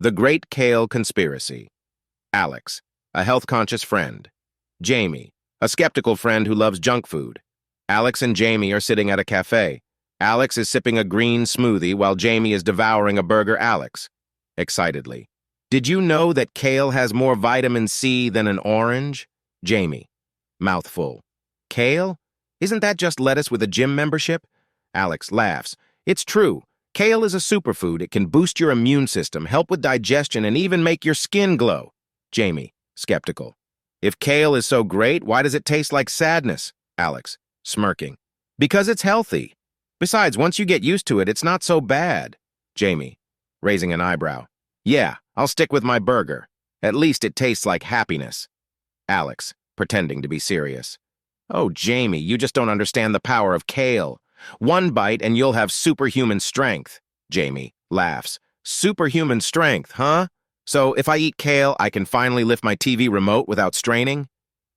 The Great Kale Conspiracy. Alex, a health-conscious friend. Jamie, a skeptical friend who loves junk food. Alex and Jamie are sitting at a cafe. Alex is sipping a green smoothie while Jamie is devouring a burger. Alex, excitedly. Did you know that kale has more vitamin C than an orange? Jamie, mouthful. Kale? Isn't that just lettuce with a gym membership? Alex laughs. It's true. Kale is a superfood. It can boost your immune system, help with digestion, and even make your skin glow. Jamie, skeptical. If kale is so great, why does it taste like sadness? Alex, smirking. Because it's healthy. Besides, once you get used to it, it's not so bad. Jamie, raising an eyebrow. Yeah, I'll stick with my burger. At least it tastes like happiness. Alex, pretending to be serious. Oh, Jamie, you just don't understand the power of kale. One bite and you'll have superhuman strength. Jamie laughs. Superhuman strength, huh? So if I eat kale, I can finally lift my TV remote without straining?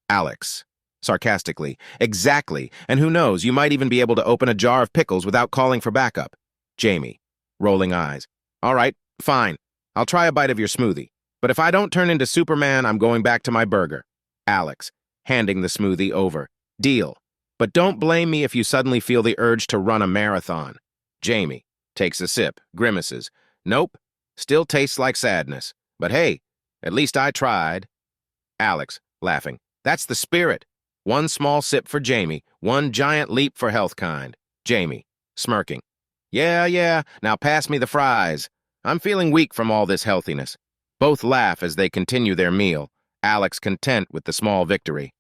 Alex, sarcastically. Exactly. And who knows, you might even be able to open a jar of pickles without calling for backup. Jamie, rolling eyes. All right, fine. I'll try a bite of your smoothie. But if I don't turn into Superman, I'm going back to my burger. Alex, handing the smoothie over. Deal. But don't blame me if you suddenly feel the urge to run a marathon. Jamie takes a sip, grimaces. Nope, still tastes like sadness. But hey, at least I tried. Alex, laughing. That's the spirit. One small sip for Jamie, one giant leap for health kind. Jamie, smirking. Yeah, now pass me the fries. I'm feeling weak from all this healthiness. Both laugh as they continue their meal, Alex content with the small victory.